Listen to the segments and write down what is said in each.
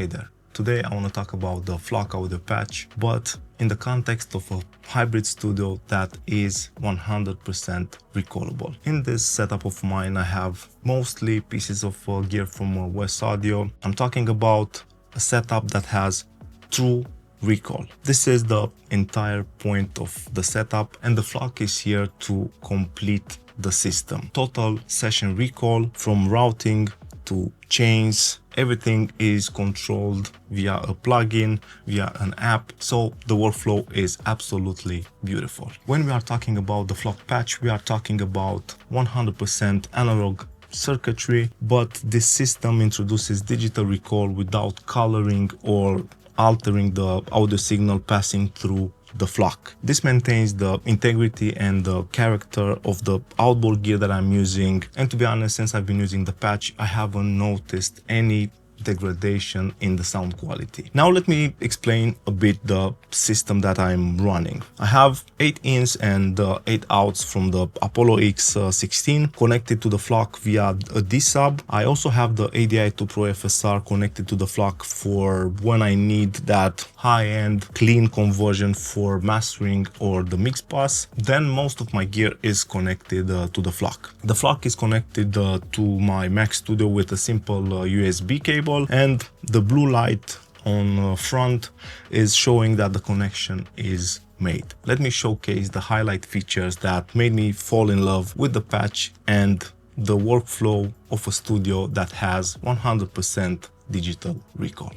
Hey there. Today I want to talk about the flock audio patch, but in the context of a hybrid studio that is 100% recallable. In this setup of mine, I have mostly pieces of gear from West Audio. I'm talking about a setup that has true recall. This is the entire point of the setup, and the flock is here to complete the system. Total session recall from routing to chains. Everything is controlled via a plugin, via an app, so the workflow is absolutely beautiful. When we are talking about the flock patch, we are talking about 100% analog circuitry, but this system introduces digital recall without coloring or altering the audio signal passing through the flock. This maintains the integrity and the character of the outboard gear that I'm using, and to be honest, since I've been using the patch, I haven't noticed any degradation in the sound quality. Now let me explain a bit the system that I'm running. I have 8 ins and 8 outs from the Apollo X16 connected to the flock via a D-sub. I also have the ADI2 Pro FSR connected to the flock for when I need that high-end clean conversion for mastering or the mix bus. Then most of my gear is connected to the flock. The flock is connected to my Mac Studio with a simple USB cable, and the blue light on front is showing that the connection is made. Let me showcase the highlight features that made me fall in love with the patch and the workflow of a studio that has 100% digital recall.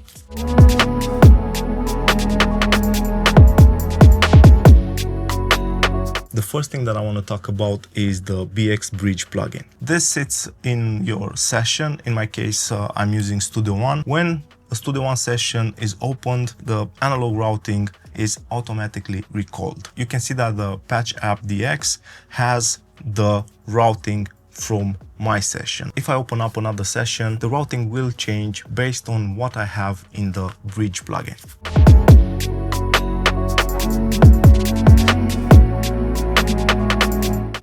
The first thing that I want to talk about is the BX Bridge plugin. This sits in your session. In my case, I'm using Studio One. When a Studio One session is opened, the analog routing is automatically recalled. You can see that the Patch App DX has the routing from my session. If I open up another session, the routing will change based on what I have in the Bridge plugin.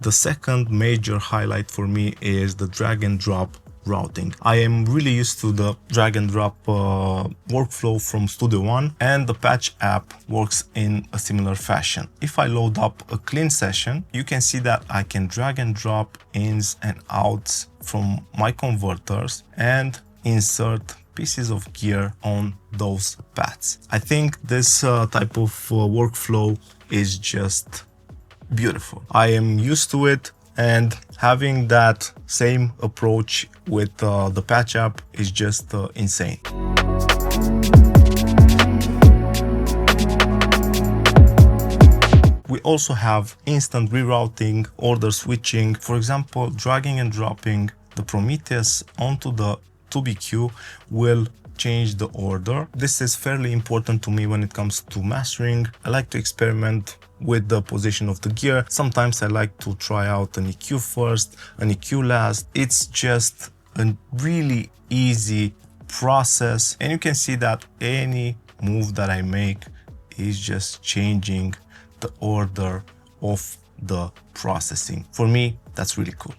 The second major highlight for me is the drag and drop routing. I am really used to the drag and drop workflow from Studio One, and the Patch app works in a similar fashion. If I load up a clean session, you can see that I can drag and drop ins and outs from my converters and insert pieces of gear on those pads. I think this type of workflow is just beautiful. I am used to it, and having that same approach with the Patch app is just insane. We also have instant rerouting, order switching. For example, dragging and dropping the Prometheus onto the 2BQ will change the order. This is fairly important to me when it comes to mastering. I like to experiment with the position of the gear. Sometimes I like to try out an EQ first, an EQ last. It's just a really easy process, and you can see that any move that I make is just changing the order of the processing. For me, that's really cool.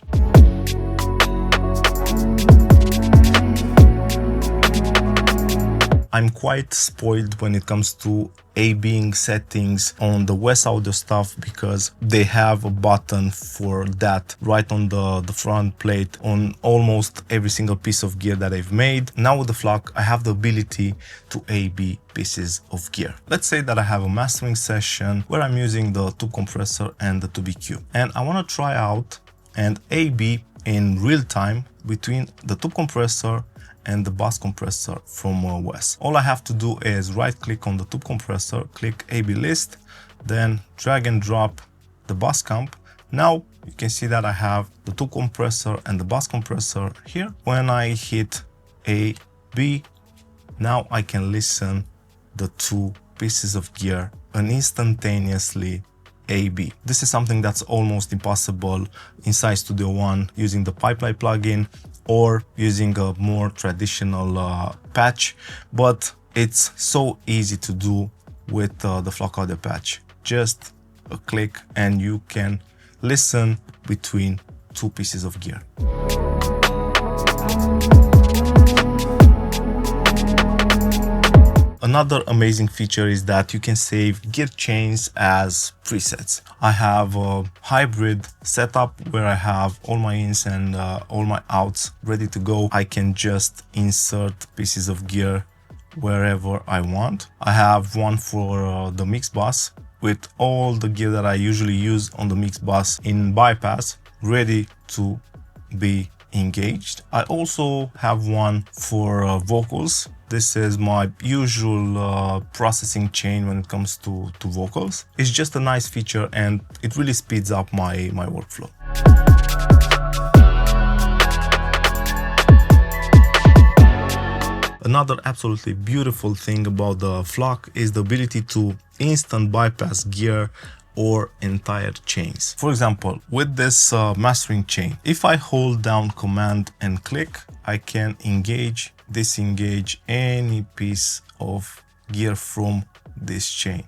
I'm quite spoiled when it comes to A/B-ing settings on the West Audio stuff, because they have a button for that right on the front plate on almost every single piece of gear that I've made. Now with the flock, I have the ability to A/B pieces of gear. Let's say that I have a mastering session where I'm using the tube compressor and the 2BQ, and I want to try out and A/B in real time between the tube compressor and the bus compressor from West. All I have to do is right click on the tube compressor, click A/B list, then drag and drop the bus comp. Now you can see that I have the tube compressor and the bus compressor here. When I hit A/B, now I can listen the two pieces of gear and instantaneously A/B. This is something that's almost impossible inside Studio One using the Pipeline plugin or using a more traditional patch, but it's so easy to do with the flock audio patch. Just a click and you can listen between two pieces of gear. Another amazing feature is that you can save gear chains as presets. I have a hybrid setup where I have all my ins and all my outs ready to go. I can just insert pieces of gear wherever I want. I have one for the mix bus with all the gear that I usually use on the mix bus in bypass ready to be engaged. I also have one for vocals. This is my usual processing chain when it comes to vocals. It's just a nice feature and it really speeds up my workflow. Another absolutely beautiful thing about the Flock is the ability to instant bypass gear or entire chains. For example, with this mastering chain, if I hold down Command and click, I can disengage any piece of gear from this chain.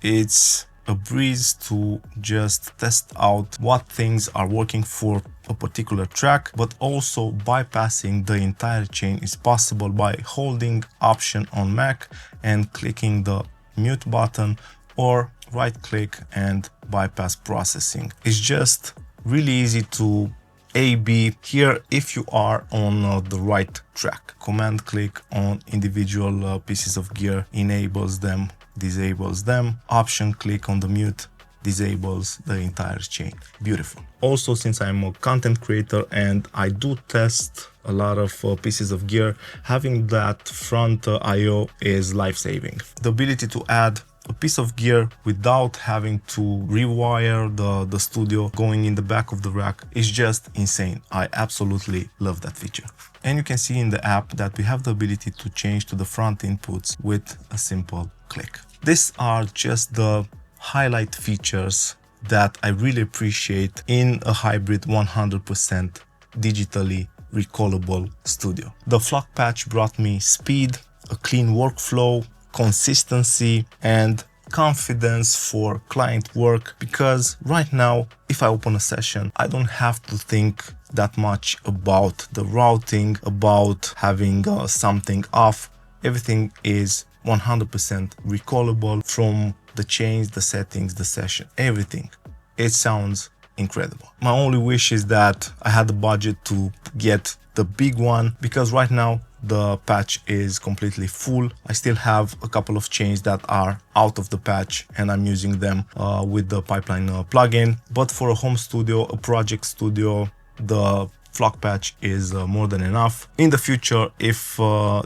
It's a breeze to just test out what things are working for a particular track, but also bypassing the entire chain is possible by holding Option on Mac and clicking the mute button, or right click and bypass processing. It's just really easy to A/B here if you are on the right track. Command click on individual pieces of gear enables them, disables them. Option click on the mute disables the entire chain. Beautiful. Also, since I'm a content creator and I do test a lot of pieces of gear, having that front IO is life-saving. The ability to add a piece of gear without having to rewire the studio going in the back of the rack is just insane. I absolutely love that feature. And you can see in the app that we have the ability to change to the front inputs with a simple click. These are just the highlight features that I really appreciate in a hybrid 100% digitally recallable studio. The Flock patch brought me speed, a clean workflow, consistency and confidence for client work, because right now if I open a session I don't have to think that much about the routing, about having something off. Everything is 100% recallable from the chains, the settings, the session, everything. It sounds incredible. My only wish is that I had the budget to get the big one, because right now the patch is completely full. I still have a couple of chains that are out of the patch and I'm using them with the Pipeline plugin. But for a home studio, a project studio, the Flock patch is more than enough. In the future, if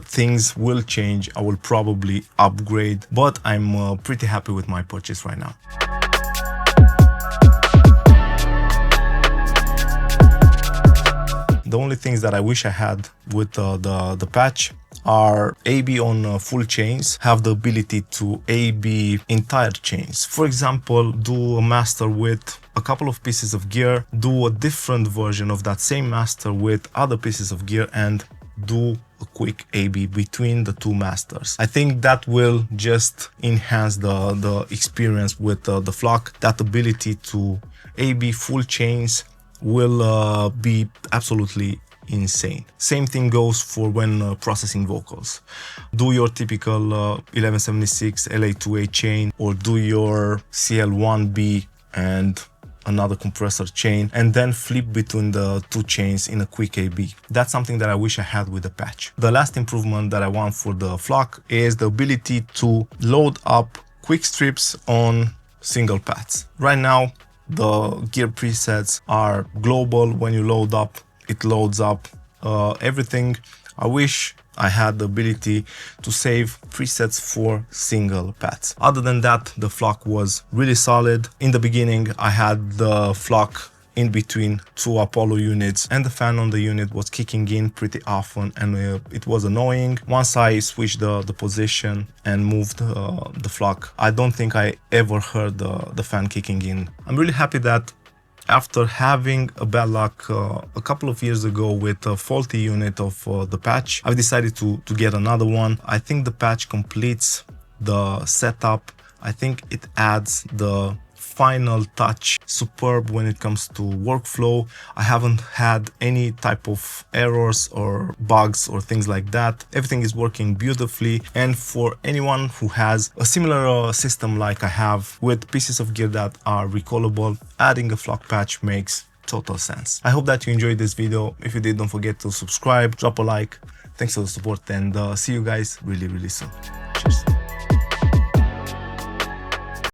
things will change, I will probably upgrade, but I'm pretty happy with my purchase right now. The only things that I wish I had with the patch are A/B on full chains, have the ability to A/B entire chains. For example, do a master with a couple of pieces of gear, do a different version of that same master with other pieces of gear, and do a quick A/B between the two masters. I think that will just enhance the experience with the Flock. That ability to A/B full chains will be absolutely insane. Same thing goes for when processing vocals. Do your typical 1176 LA2A chain, or do your CL1B and another compressor chain, and then flip between the two chains in a quick A/B. That's something that I wish I had with the patch. The last improvement that I want for the Flock is the ability to load up quick strips on single paths. Right now, the gear presets are global. When you load up, it loads up everything. I wish I had the ability to save presets for single paths. Other than that, the Flock was really solid. In the beginning, I had the Flock in between two Apollo units and the fan on the unit was kicking in pretty often, and it was annoying. Once I switched the position and moved the Flock, I don't think I ever heard the fan kicking in. I'm really happy that after having a bad luck a couple of years ago with a faulty unit of the patch, I've decided to get another one. I think the patch completes the setup. I think it adds the final touch, superb when it comes to workflow. I haven't had any type of errors or bugs or things like that. Everything is working beautifully, and for anyone who has a similar system like I have with pieces of gear that are recallable, adding a flock patch makes total sense. I hope that you enjoyed this video. If you did, don't forget to subscribe, drop a like. Thanks for the support, and see you guys really soon. Cheers.